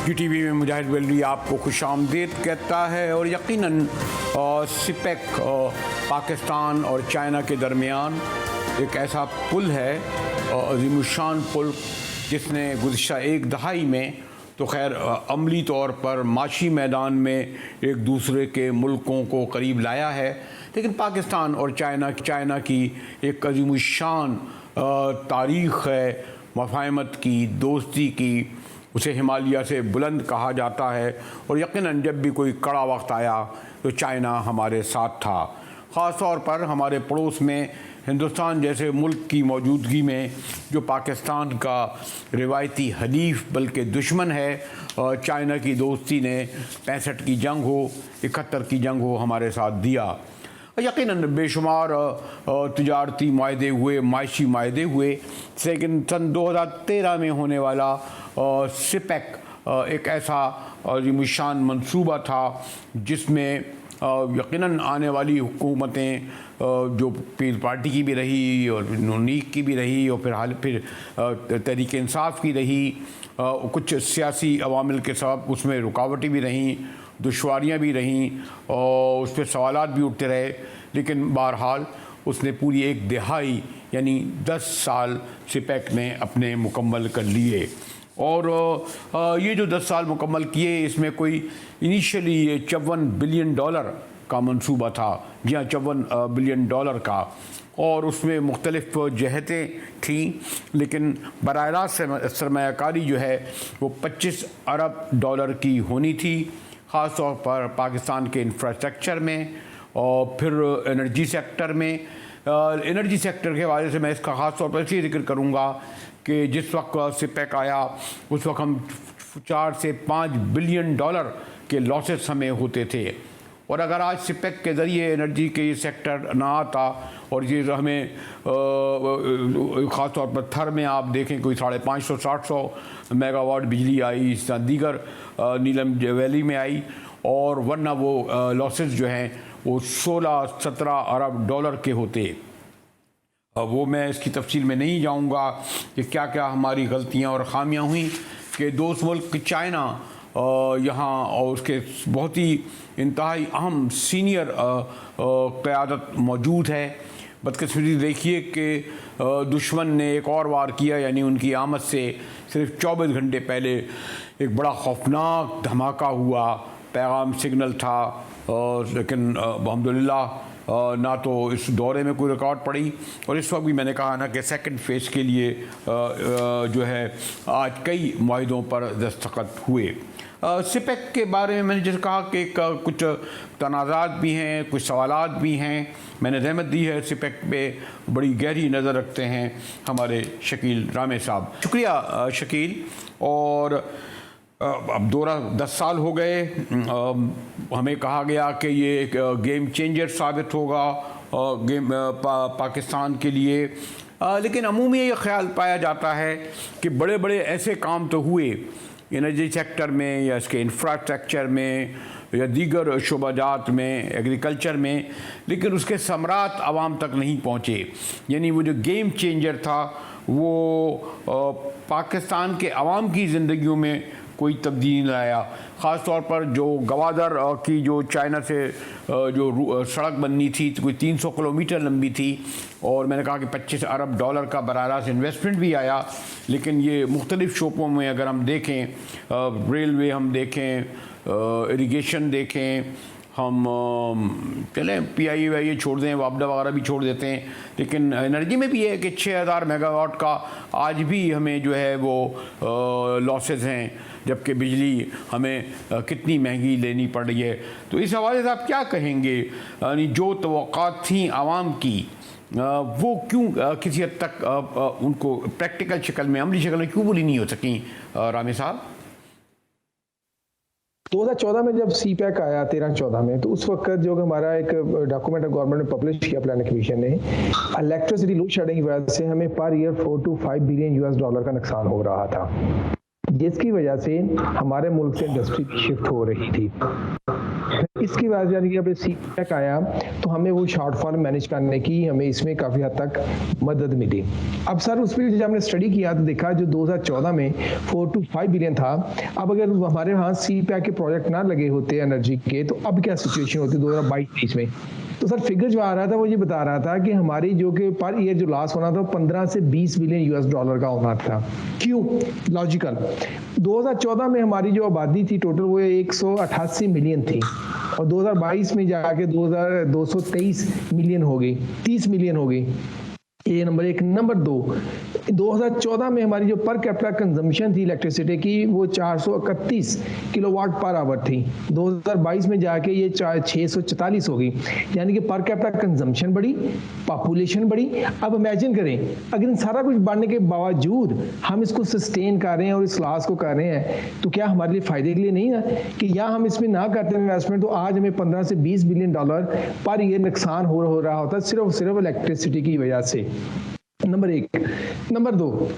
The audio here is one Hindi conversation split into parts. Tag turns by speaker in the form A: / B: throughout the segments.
A: GTV में मुजाहिद वली आपको खुशामदीद कहता है। और यकीनन सिपेक पाकिस्तान और चाइना के दरमियान एक ऐसा पुल है, अज़ीमुशान पुल, जिसने गुज़िश्ता एक दहाई में तो खैर अमली तौर पर माशी मैदान में एक दूसरे के मुल्कों को करीब लाया है, लेकिन पाकिस्तान और चाइना की एक अज़ीमुशान तारीख़ है मफ़ाहमत की, दोस्ती की। उसे हिमालय से बुलंद कहा जाता है और यकीनन जब भी कोई कड़ा वक्त आया तो चाइना हमारे साथ था। ख़ास तौर पर हमारे पड़ोस में हिंदुस्तान जैसे मुल्क की मौजूदगी में, जो पाकिस्तान का रिवायती हलीफ बल्कि दुश्मन है, चाइना की दोस्ती ने 65 की जंग हो, 71 की जंग हो, हमारे साथ दिया। यकीनन बेशुमार तिजारती माहदे हुए, माशी माहदे हुए, लेकिन सन 2013 में होने वाला सिपेक एक ऐसा अज़ीमुशान मंसूबा था जिसमें यकीनन आने वाली हुकूमतें, जो पीपल पार्टी की भी रही और नून लीग की भी रही और फिर तहरीक इंसाफ की रही, कुछ सियासी अवामिल के सबब उसमें रुकावटें भी रहीं, दुश्वारियाँ भी रहीं और उस पर सवालात भी उठते रहे, लेकिन बहरहाल उसने पूरी एक दिहाई यानी 10 साल सिपेक ने अपने मुकम्मल कर लिए। और ये जो 10 साल मुकम्मल किए, इसमें कोई इनिशियली ये $54 बिलियन का मंसूबा था। जी हाँ, $54 बिलियन का, और उसमें मुख्तलिफ जहतें थीं, लेकिन बराह रास्त सरमायाकारी जो है वो $25 अरब की होनी थी, ख़ास तौर पर पाकिस्तान के इंफ्रास्ट्रक्चर में और फिर एनर्जी सेक्टर में। एनर्जी सेक्टर के हवाले से मैं इसका ख़ास तौर पर इसलिए जिक्र करूँगा कि जिस वक्त सिपेक आया उस वक्त हम $4 से $5 बिलियन के लॉसेस हमें होते थे, और अगर आज सिपेक के ज़रिए एनर्जी के ये सेक्टर ना आता और ये हमें ख़ास तौर पर थर में आप देखें कोई 550-700 मेगावाट बिजली आई, इस दीगर नीलम वैली में आई, और वरना वो लॉसेस जो हैं वो $16-17 अरब के होते। वो मैं इसकी तफसील में नहीं जाऊंगा कि क्या क्या हमारी गलतियां और ख़ामियां हुई कि दोस्त मुल्क चाइना यहाँ और उसके बहुत ही इंतहाई अहम सीनियर क़यादत मौजूद है। बदकिस्मती देखिए कि दुश्मन ने एक और वार किया, यानी उनकी आमद से सिर्फ 24 घंटे पहले एक बड़ा खौफनाक धमाका हुआ, पैगाम सिग्नल था, लेकिन अल्हम्दुलिल्लाह ना तो इस दौरे में कोई रिकॉर्ड पड़ी, और इस वक्त भी मैंने कहा ना कि सेकंड फेज़ के लिए जो है आज कई मुआहदों पर दस्तखत हुए। सिपेक के बारे में मैंने जैसे कहा कि कुछ तनाज़ात भी हैं, कुछ सवालात भी हैं। मैंने रहमत दी है सिपेक पे बड़ी गहरी नज़र रखते हैं हमारे शकील रामे साहब। शुक्रिया शकील। और अब 10 साल हो गए, हमें कहा गया कि ये एक गेम चेंजर साबित होगा पाकिस्तान के लिए, लेकिन अमूमी ये ख्याल पाया जाता है कि बड़े बड़े ऐसे काम तो हुए एनर्जी सेक्टर में या इसके इंफ्रास्ट्रक्चर में या दीगर शोबाजात में, एग्रीकल्चर में, लेकिन उसके समरात आवाम तक नहीं पहुँचे। यानी वो जो गेम चेंजर था वो पाकिस्तान के अवाम की ज़िंदगियों में कोई तब्दीली नहीं लाया। ख़ास तौर पर जो गवादर की जो चाइना से जो सड़क बननी थी तो कोई 300 किलोमीटर लंबी थी, और मैंने कहा कि $25 अरब का बराह रास्त इन्वेस्टमेंट भी आया, लेकिन ये मुख्तलिफ़ शोबों में अगर हम देखें, रेलवे हम देखें, इरिगेशन देखें, हम चलें PIA छोड़ दें, वापडा वगैरह भी छोड़ देते हैं, लेकिन एनर्जी में भी है कि 6000 मेगावाट का आज भी हमें जो है वो लॉसेस हैं, जबकि बिजली हमें कितनी महंगी लेनी पड़ रही है। तो इस हवाले से आप क्या कहेंगे, यानी जो तवक्कात थी आवाम की वो क्यों किसी हद तक उनको प्रैक्टिकल शक्ल में, अमली शक्ल में क्यों पूरी नहीं हो सकी? रामे साहब,
B: 2014 में जब सीपैक आया 13-14 में, तो उस वक्त जो हमारा एक डॉक्यूमेंट गवर्नमेंट ने पब्लिश किया प्लानिंग कमीशन ने, इलेक्ट्रिसिटी लोड शेडिंग की वजह से हमें पर ईयर $4 to $5 बिलियन का नुकसान हो रहा था, जिसकी वजह से हमारे मुल्क से इंडस्ट्री शिफ्ट हो रही थी। इसके बाद यानी कि अब सीपैक आया तो हमें वो शॉर्टफॉल मैनेज करने की हमें इसमें काफ़ी हद तक मदद मिली। अब सर उस पर जब हमने स्टडी किया तो देखा जो 2014 में 4 to 5 बिलियन था, अब अगर हमारे यहाँ सीपैक के प्रोजेक्ट ना लगे होते एनर्जी के तो अब क्या सिचुएशन होती 2022-23 में। तो सर फिगर जो आ रहा था वो ये बता रहा था कि हमारी जो कि पर ईयर जो लॉस होना था 15 से 20 बिलियन यूएस डॉलर का होना था। क्यों? लॉजिकल, 2014 में हमारी जो आबादी थी टोटल वो 188 मिलियन थी और 2022 में जाके 223 मिलियन हो गई, 30 मिलियन हो गई। ये नंबर एक। नंबर दो, 2014 में हमारी जो पर कैपिटा कंजम्पशन थी इलेक्ट्रिसिटी की वो 431 किलोवाट पर आवर थी, 2022 में जाके ये 644 हो गई, यानी कि पर कैपिटा कंजम्पशन बढ़ी, पॉपुलेशन बढ़ी। अब इमेजिन करें अगर इन सारा कुछ बढ़ने के बावजूद हम इसको सस्टेन कर रहे हैं और इस लॉस को कर रहे हैं तो क्या हमारे लिए फायदे के लिए नहीं है कि या हम इसमें ना करते इन्वेस्टमेंट तो आज हमें 15 से 20 बिलियन डॉलर पर ईयर नुकसान हो रहा होता सिर्फ इलेक्ट्रिसिटी की वजह से। नंबर एक। नंबर दो,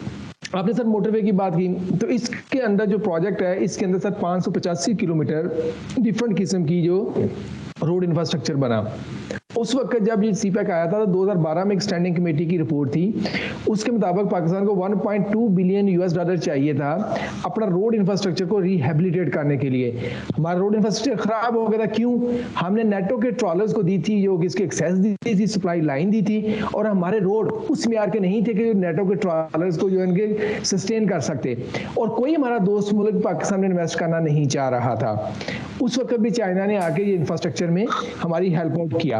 B: आपने सर मोटरवे की बात की तो इसके अंदर जो प्रोजेक्ट है इसके अंदर सर 585 किलोमीटर डिफरेंट किस्म की जो रोड इंफ्रास्ट्रक्चर बना। उस वक्त जब ये सीपैक आया था तो 2012 में एक स्टैंडिंग कमेटी की रिपोर्ट थी, उसके मुताबिक पाकिस्तान को 1.2 बिलियन यूएस डॉलर चाहिए था अपना रोड इंफ्रास्ट्रक्चर को रिहेबिलिटेट करने के लिए। हमारा रोड इंफ्रास्ट्रक्चर खराब हो गया था। क्यों? हमने नेटो के ट्रॉलर्स को दी थी जो इसके एक्सेस दी थी, सप्लाई लाइन दी थी और हमारे रोड उस म्यार के नहीं थे कि नेटो के ट्रॉलर्स को जो इनके सस्टेन कर सकते, और कोई हमारा दोस्त मुल्क पाकिस्तान में इन्वेस्ट करना नहीं चाह रहा था। उस वक्त भी चाइना ने आके ये इंफ्रास्ट्रक्चर में हमारी हेल्प आउट किया।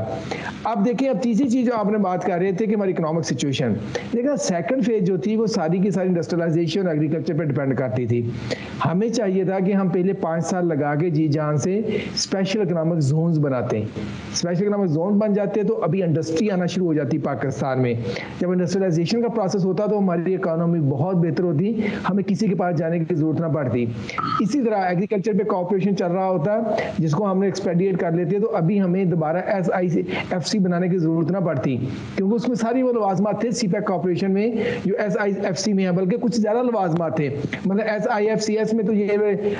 B: अब देखिए, अब तीसरी चीज जो आपने बात कर रहे थे कि हमारी इकोनॉमिक सिचुएशन, लेकिन सेकंड फेज जो थी वो सारी की सारी इंडस्ट्रियलाइजेशन और एग्रीकल्चर पे डिपेंड करती थी। हमें चाहिए था कि हम पहले 5 साल लगा के जी जान से स्पेशल इकोनॉमिक जोन्स बनाते हैं। स्पेशल इकोनॉमिक जोन बन जाते तो अभी इंडस्ट्री आना शुरू हो जाती पाकिस्तान में। जब इंडस्ट्रियलाइजेशन का प्रोसेस होता तो हमारी इकोनॉमी बहुत बेहतर होती, हमें किसी के पास जाने की जरूरत ना पड़ती। इसी तरह एग्रीकल्चर पे कॉर्पोरेशन चल रहा होता जिसको हमने एक्सपेडिएट कर लेते तो अभी हमें दोबारा SIFC बनाने की जरूरत ना पड़ती, क्योंकि उसमें सारी वो लवाजमात थे सीपैक कॉर्पोरेशन में जो SIFC में है, बल्कि कुछ ज्यादा लवाजमात थे। मतलब SIFCS में तो ये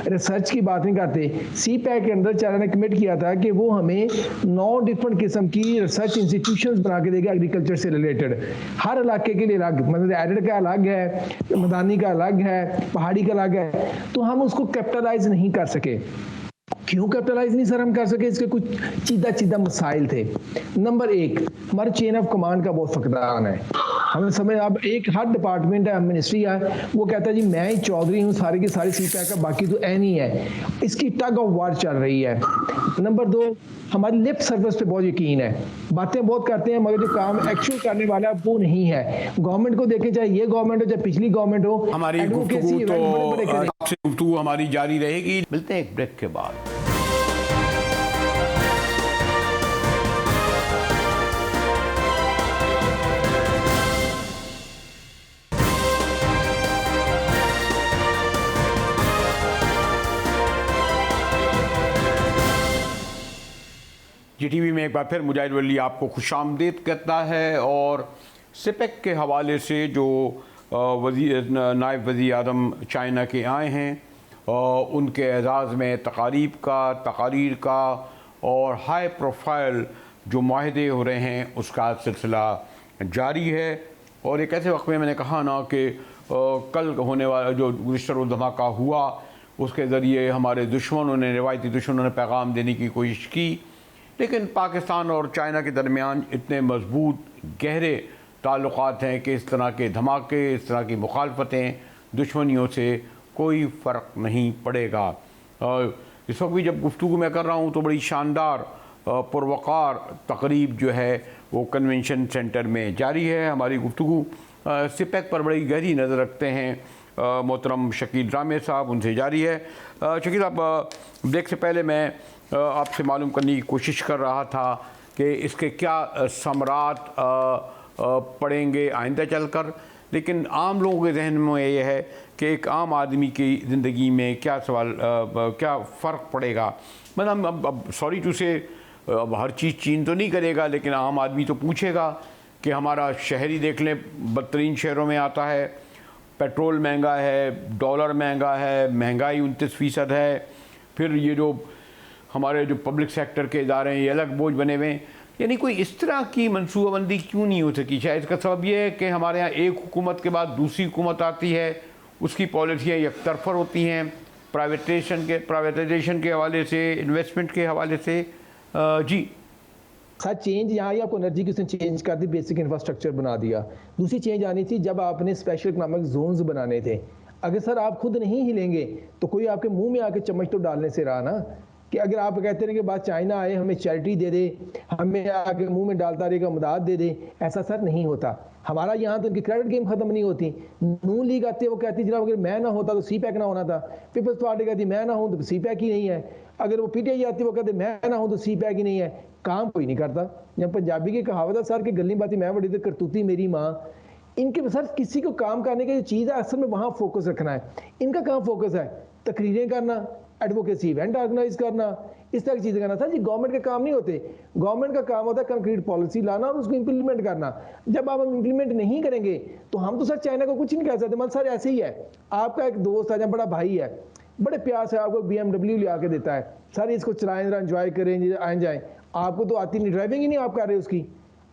B: रिसर्च की बात नहीं करते। सीपैक के अंदर चाइना ने कमिट किया था कि वो हमें 9 डिफरेंट किस्म की रिसर्च इंस्टीट्यूशंस बना के देगा एग्रीकल्चर से रिलेटेड, हर इलाके के लिए अलग, मतलब एरिड का अलग है, मैदानी का अलग है, पहाड़ी का अलग है। तो हम उसको कैपिटलाइज नहीं कर सके। क्यों कैपिटलाइज नहीं सर हम कर सके? इसके कुछ सीधा मसाइल थे। नंबर एक, हमारे चेन ऑफ कमांड का बहुत फकदान है। हमें समझ, अब एक हर डिपार्टमेंट है, मिनिस्ट्री है, वो कहता है जी मैं ही चौधरी हूँ सारी की सारी सीपैक का, बाकी तो ए नहीं है। इसकी टग ऑफ वार चल रही है। नंबर दो, हमारी लिप सर्विस पे बहुत यकीन है, बातें बहुत करते हैं मगर जो काम एक्चुअल करने वाला है वो नहीं है। गवर्नमेंट को देखें, चाहे ये गवर्नमेंट हो चाहे पिछली गवर्नमेंट हो,
A: हमारी गुफ्तगू हमारी जारी रहेगी। मिलते हैं एक ब्रेक के बाद। GTV में एक बार फिर मुजाहिद वली आपको खुशामदीद कहता है। और सिपेक के हवाले से जो नायब वज़ीर आज़म चाइना के आए हैं उनके एजाज़ में तकारीर का और हाई प्रोफाइल जो माहदे हो रहे हैं उसका सिलसिला जारी है। और एक ऐसे वक्त में मैंने कहा ना कि कल होने वाला जो गुज़िश्ता धमाका हुआ उसके ज़रिए हमारे दुश्मनों ने, रिवायती दुश्मनों ने पैगाम देने की कोशिश की, लेकिन पाकिस्तान और चाइना के दरमियान इतने मजबूत गहरे ताल्लुक़ात हैं कि इस तरह के धमाके, इस तरह की मुखालफतें, दुश्मनियों से कोई फ़र्क नहीं पड़ेगा। इस वक्त भी जब गुफ्तगू मैं कर रहा हूँ तो बड़ी शानदार पुरवकार तकरीब जो है वो कन्वेंशन सेंटर में जारी है। हमारी गुफ्तगू सिपेक पर बड़ी गहरी नज़र रखते हैं मोहतरम शकील रामे साहब, उनसे जारी है। शकील साहब, ब्रेक से पहले मैं आपसे मालूम करने की कोशिश कर रहा था कि इसके क्या समरात पड़ेंगे आइंदा चलकर, लेकिन आम लोगों के जहन में ये है कि एक आम आदमी की ज़िंदगी में क्या क्या फ़र्क पड़ेगा। मतलब अब सॉरी टू से अब हर चीज़ चीन तो नहीं करेगा, लेकिन आम आदमी तो पूछेगा कि हमारा शहरी देख लें बदतरीन शहरों में आता है, पेट्रोल महंगा है, डॉलर महंगा है, महंगाई 29% है, फिर ये जो हमारे जो पब्लिक सेक्टर के इदारे हैं ये अलग बोझ बने हुए हैं। यानी कोई इस तरह की मनसूबाबंदी क्यों नहीं हो सकी? शायद इसका सबब यह है कि हमारे यहाँ एक हुकूमत के बाद दूसरी हुकूमत आती है, उसकी पॉलिसियाँ यकतरफा होती हैं, प्राइवेटाइजेशन के हवाले से, इन्वेस्टमेंट के हवाले से। जी
B: सर, चेंज यहाँ ही आपको एनर्जी की उसने चेंज कर दी, बेसिक इंफ्रास्ट्रक्चर बना दिया। दूसरी चेंज आनी थी जब आपने स्पेशल इकोनॉमिक जोन्स बनाने थे। अगर सर आप खुद नहीं हिलेंगे तो कोई आपके मुंह में आके चम्मच तो डालने से रहा ना, कि अगर आप कहते रहे कि बाद चाइना आए हमें चैरिटी दे दे, हमें आके मुंह में डालता रहेगा मदद दे दे, ऐसा सर नहीं होता। हमारा यहाँ तो उनकी क्रेडिट गेम खत्म नहीं होती। नून लीग आती है, वो कहती जनाब अगर मैं ना होता तो सी पैक ना होना था। पीपल्स पार्टी कहती मैं ना हूँ तो सी पैक ही नहीं है। अगर वो पीटीआई आती है वो कहते मैं ना हूँ तो सी पैक ही नहीं है। काम कोई नहीं करता। जब पंजाबी की कहावत है सर कि गली बाती मैं बड़ी तो करतूती मेरी माँ। इनके सर किसी को काम करने की जो चीज़ है असल में वहाँ फोकस रखना है। इनका कहाँ फोकस है? तकरीरें करना, एडवोकेसी इवेंट ऑर्गेनाइज करना, इस तरह की चीज़ें करना। सर जी गवर्नमेंट के काम नहीं होते। गवर्नमेंट का काम होता है कंक्रीट पॉलिसी लाना और उसको इंप्लीमेंट करना। जब आप हम इंप्लीमेंट नहीं करेंगे तो हम तो सर चाइना को कुछ नहीं कह सकते। मतलब सर ऐसे ही है, आपका एक दोस्त है या बड़ा भाई है, बड़े प्यार से आपको BMW ले आके देता है, सर इसको चलाएं जरा एंजॉय करें आए जाएं। आपको तो आती नहीं, ड्राइविंग ही नहीं आप कर रहे उसकी।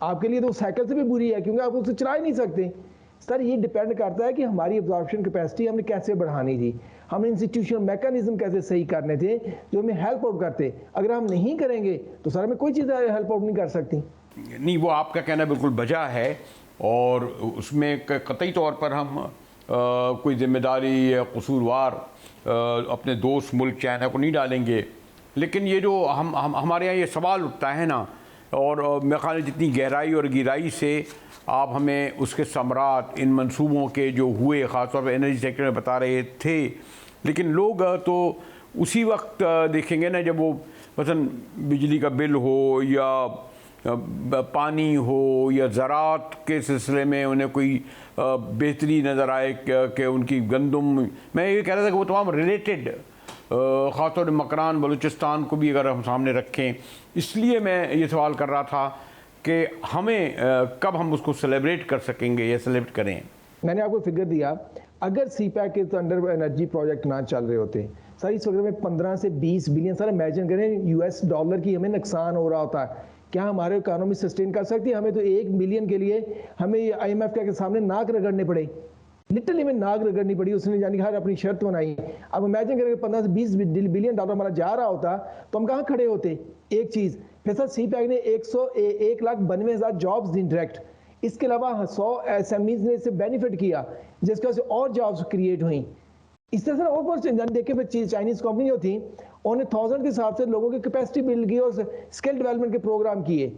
B: आपके लिए तो साइकिल से भी बुरी है क्योंकि आप उससे चला ही नहीं सकते। सर ये डिपेंड करता है कि हमारी एब्जॉर्प्शन कैपेसिटी हमने कैसे बढ़ानी थी, हमने इंस्टीट्यूशनल मैकेनिज्म कैसे सही करने थे जो हमें हेल्प आउट करते। अगर हम नहीं करेंगे तो सर हमें कोई चीज़ हेल्प आउट नहीं कर सकती।
A: नहीं, वो आपका कहना बिल्कुल बजा है और उसमें कतई तौर पर हम कोई जिम्मेदारी या कसूरवार अपने दोस्त मुल्क चाइना को नहीं डालेंगे। लेकिन ये जो हमारे यहाँ ये सवाल उठता है ना, और मेरे ख्याल जितनी गहराई और गिराई से आप हमें उसके समरात इन मंसूबों के जो हुए ख़ासतौर पर एनर्जी सेक्टर में बता रहे थे, लेकिन लोग तो उसी वक्त देखेंगे ना जब वो मसलन बिजली का बिल हो या पानी हो या ज़राअत के सिलसिले में उन्हें कोई बेहतरी नज़र आए कि उनकी गंदम, मैं ये कह रहा था कि वो तमाम रिलेटेड, ख़ासतौर पर मकरान बलूचिस्तान को भी अगर हम सामने रखें, इसलिए मैं ये सवाल कर रहा था कि हमें कब हम उसको सेलिब्रेट कर सकेंगे या सेलिब्रेट करें।
B: मैंने आपको फिगर दिया, अगर सी पैक के अंडर एनर्जी प्रोजेक्ट ना चल रहे होते सर इस वक्त में 15 से 20 बिलियन, सर इमेजिन करें US डॉलर की हमें नुकसान हो रहा होता है। क्या हमारे इकोनॉमी सस्टेन कर सकती है? हमें तो 1 मिलियन के लिए हमें IMF के सामने नाक रगड़ने पड़े, लिटरली में नाक रगड़नी पड़ी। उसने यानी हर अपनी शर्त बनाई। अब इमेजिन करें 15 से 20 बिलियन डॉलर हमारा जा रहा होता तो हम कहाँ खड़े होते? एक चीज़। फिर सर सी पैक ने 1,92,000 जॉब्स दी डायरेक्ट। इसके अलावा 100 SMEs ने इससे बेनिफिट किया जिसकी वजह से और जॉब्स क्रिएट हुई। इस तरह से और बहुत देखे फिर चाइनीज़ कंपनी जो थी उन्होंने 1000 के हिसाब से लोगों की कैपेसिटी बिल्ड की और स्किल डेवलपमेंट के प्रोग्राम किए।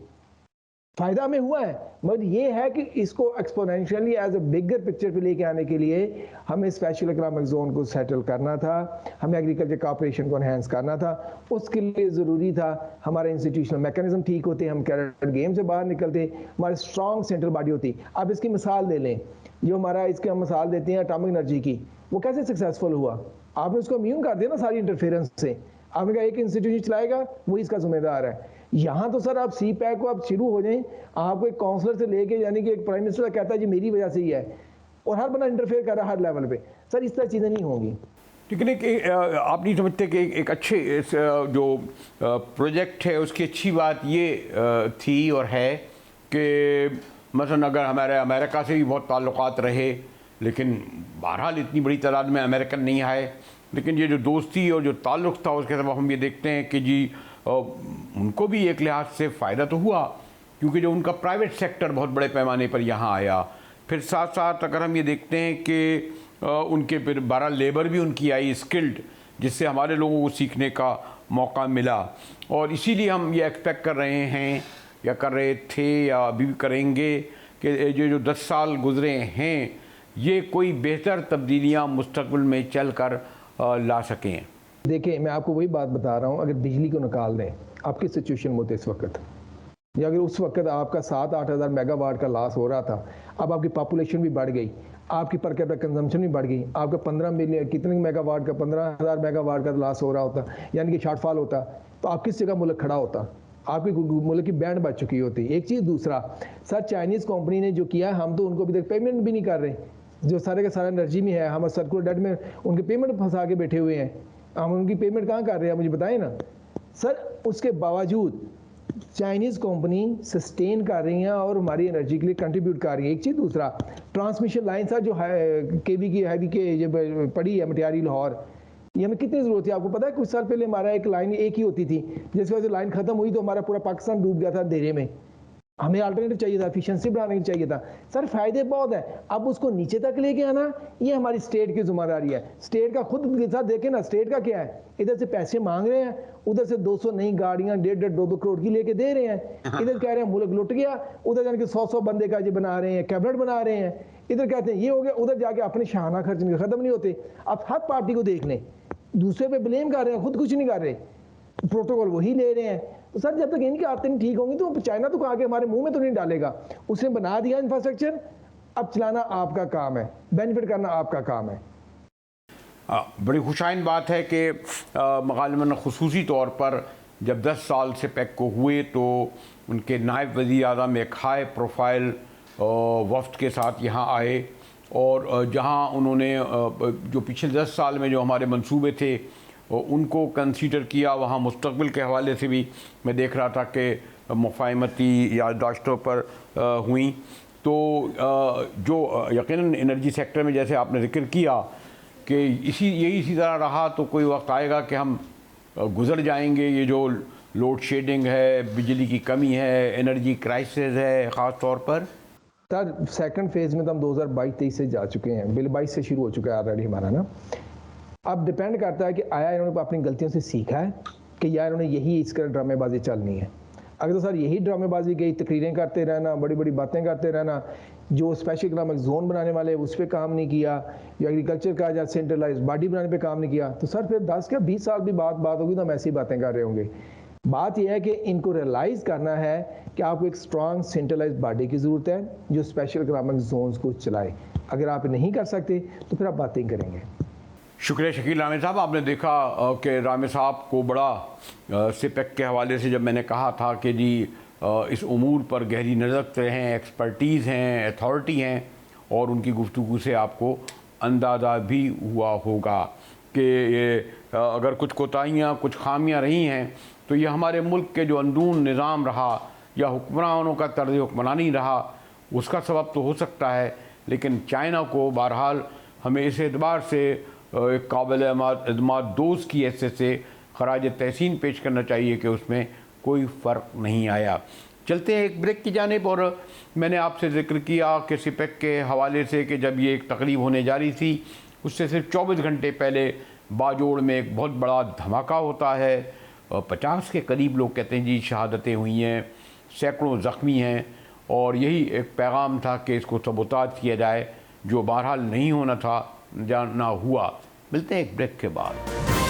B: फायदा हमें हुआ है, मगर ये है कि इसको exponentially as a bigger picture पे लेके आने के लिए हमें स्पेशल इकोनॉमिक जोन को सेटल करना था, हमें एग्रीकल्चर कॉपरेशन को एनहेंस करना था। उसके लिए ज़रूरी था हमारे इंस्टीट्यूशनल मैकेनिज्म ठीक होते, हम कैरेट गेम से बाहर निकलते, हमारी स्ट्रॉन्ग सेंट्रल बॉडी होती। अब इसकी मिसाल ले लें, जो हमारा इसकी हम मिसाल देते हैं एटॉमिक एनर्जी की, वो कैसे सक्सेसफुल हुआ? आपने उसको इम्यून कर दिया ना सारी इंटरफेरेंस से। आपने कहा एक इंस्टीट्यूशन चलाएगा वो इसका जिम्मेदार है। यहाँ तो सर आप सी पैक को आप शुरू हो जाएं, आपको एक काउंसलर से लेके यानी कि एक प्राइम मिनिस्टर कहता है जी मेरी वजह से ही है, और हर बंदा इंटरफेयर कर रहा है हर लेवल पे। सर इस तरह चीज़ें नहीं होंगी।
A: लेकिन आप नहीं समझते कि एक अच्छे जो प्रोजेक्ट है उसकी अच्छी बात ये थी और है कि मसलन अगर हमारे अमेरिका से भी बहुत ताल्लुकात रहे, लेकिन बहरहाल इतनी बड़ी तादाद में अमेरिकन नहीं आए, लेकिन ये जो दोस्ती और जो ताल्लुक़ था उसके सबब हम ये देखते हैं कि जी उनको भी एक लिहाज से फ़ायदा तो हुआ क्योंकि जो उनका प्राइवेट सेक्टर बहुत बड़े पैमाने पर यहाँ आया। फिर साथ साथ अगर हम ये देखते हैं कि उनके फिर 12 लेबर भी उनकी आई स्किल्ड, जिससे हमारे लोगों को सीखने का मौका मिला। और इसीलिए हम ये एक्सपेक्ट कर रहे हैं या कर रहे थे या अभी भी करेंगे कि जो 10 साल गुजरे हैं ये कोई बेहतर तब्दीलियाँ मुस्तक़बिल में चल कर ला सकें।
B: देखिए मैं आपको वही बात बता रहा हूँ, अगर बिजली को निकाल दें आपकी सिचुएशन में होते इस वक्त, या अगर उस वक्त आपका 7-8 हज़ार मेगावाट का लॉस हो रहा था, अब आपकी पॉपुलेशन भी बढ़ गई, आपकी पर कैपिटा कंजम्पशन भी बढ़ गई, आपका 15 मिलियन कितने मेगावाट का 15,000 मेगावाट का लॉस हो रहा होता, यानी कि शॉर्टफॉल होता, तो आप किस जगह मुल्क खड़ा होता? आपकी मुल्क की बैंड बच चुकी होती। एक चीज़। दूसरा सर चाइनीज़ कंपनी ने जो किया हम तो उनको अभी तक पेमेंट भी नहीं कर रहे, जो सारे का सारा एनर्जी में है, हम सर्कुलर डेट में उनके पेमेंट फंसा के बैठे हुए हैं। हम उनकी पेमेंट कहाँ कर रहे हैं मुझे बताएं ना। सर उसके बावजूद चाइनीज़ कंपनी सस्टेन कर रही हैं और हमारी एनर्जी के लिए कंट्रीब्यूट कर रही है। एक चीज़, दूसरा ट्रांसमिशन लाइन सर जो है केवी की हैवी के जब पड़ी है मटियारी लाहौर, ये हमें कितनी ज़रूरत थी आपको पता है? कुछ साल पहले हमारा एक लाइन एक ही होती थी, जिसकी वजह से लाइन खत्म हुई तो हमारा पूरा पाकिस्तान डूब गया था अंधेरे में। हमें अल्टरनेटिव चाहिए था, एफिशिएंसी बढ़ाने की चाहिए था। सर फायदे बहुत है, अब उसको नीचे तक लेके आना ये हमारी स्टेट की जिम्मेदारी है। स्टेट का खुद के साथ देखें ना, स्टेट का क्या है, इधर से पैसे मांग रहे हैं, उधर से 200 नई गाड़ियां 1.5-2 करोड़ की लेके दे रहे हैं। इधर कह रहे हैं मुल्क लुट गया, उधर जाके 100 बंदे का ये बना रहे हैं, कैबिनेट बना रहे हैं। इधर कहते हैं ये हो गया, उधर जाके अपने शाहाना खर्च खत्म नहीं होते। अब हर पार्टी को देख लें, दूसरे पे ब्लेम कर रहे हैं, खुद कुछ नहीं कर रहे, प्रोटोकॉल वही ले रहे हैं। तो सर जब तक इनकी आदतें ठीक होंगी तो चाइना तो आके हमारे मुंह में तो नहीं डालेगा। उसने बना दिया इंफ्रास्ट्रक्चर, अब चलाना आपका काम है, बेनिफिट करना आपका काम है।
A: बड़ी खुशाइन बात है कि गालिबन खुसूसी तौर पर जब 10 साल से पैक को हुए तो उनके नायब वज़ीर आज़म एक हाई प्रोफाइल वफ्द के साथ यहाँ आए और जहाँ उन्होंने जो पिछले 10 साल में जो हमारे मंसूबे थे उनको कंसीडर किया। वहाँ मुस्तक़बिल के हवाले से भी मैं देख रहा था कि मुफ़ाहमती याददाश्तों पर हुई। तो जो यकीनन एनर्जी सेक्टर में जैसे आपने ज़िक्र किया कि इसी तरह रहा तो कोई वक्त आएगा कि हम गुज़र जाएंगे। ये जो लोड शेडिंग है, बिजली की कमी है, एनर्जी क्राइसिस है ख़ास तौर पर।
B: सर सेकंड फेज़ में तो हम 2022-23 से जा चुके हैं, बिल 22 से शुरू हो चुका है ऑलरेडी हमारा ना। अब डिपेंड करता है कि आया इन्होंने अपनी गलतियों से सीखा है कि या इन्होंने यही इसका ड्रामेबाजी चलनी है। अगर तो सर यही ड्रामेबाजी गई, तकरीरें करते रहना, बड़ी बड़ी बातें करते रहना, जो स्पेशल इकनॉमिक जोन बनाने वाले उस पर काम नहीं किया, जो एग्रीकल्चर का या सेंट्रलाइज बॉडी बनाने पे काम नहीं किया, तो सर फिर 10 या 20 साल भी बात होगी तो हम ऐसी बातें कर रहे होंगे। बात यह है कि इनको रियलाइज़ करना है कि आपको एक स्ट्रॉन्ग सेंट्रलाइज बॉडी की ज़रूरत है जो स्पेशल इकनॉमिक जोन्स को चलाए। अगर आप नहीं कर सकते तो फिर आप बातें करेंगे।
A: शुक्रिया शकील रामे साहब। आपने देखा कि रामे साहब को बड़ा सिपेक के हवाले से जब मैंने कहा था कि जी इस उमूर पर गहरी नज़र रखते हैं, एक्सपर्टीज़ हैं, अथॉरिटी हैं, और उनकी गुफ्तगू से आपको अंदाज़ा भी हुआ होगा कि ये अगर कुछ कोताहियाँ, कुछ खामियाँ रही हैं तो ये हमारे मुल्क के जो अंदरून निज़ाम रहा या हुक्मरानों का तर्ज़ हुक्मरानी रहा उसका सबब तो हो सकता है। लेकिन चाइना को बहरहाल हमें इस एतबार से एक काबिल एतमाद दोस्त की हैसियत से खराज तहसीन पेश करना चाहिए कि उसमें कोई फ़र्क नहीं आया। चलते हैं एक ब्रेक की जानिब। और मैंने आपसे ज़िक्र किया कि सिपेक के हवाले से कि जब ये एक तकरीब होने जा रही थी उससे सिर्फ 24 घंटे पहले बाजोड़ में एक बहुत बड़ा धमाका होता है। 50 के करीब लोग कहते हैं जी शहादतें हुई हैं, सैकड़ों ज़ख्मी हैं, और यही एक पैगाम था कि इसको सबूताज किया जाए, जो बहरहाल नहीं होना था, ना हुआ। मिलते हैं एक ब्रेक के बाद।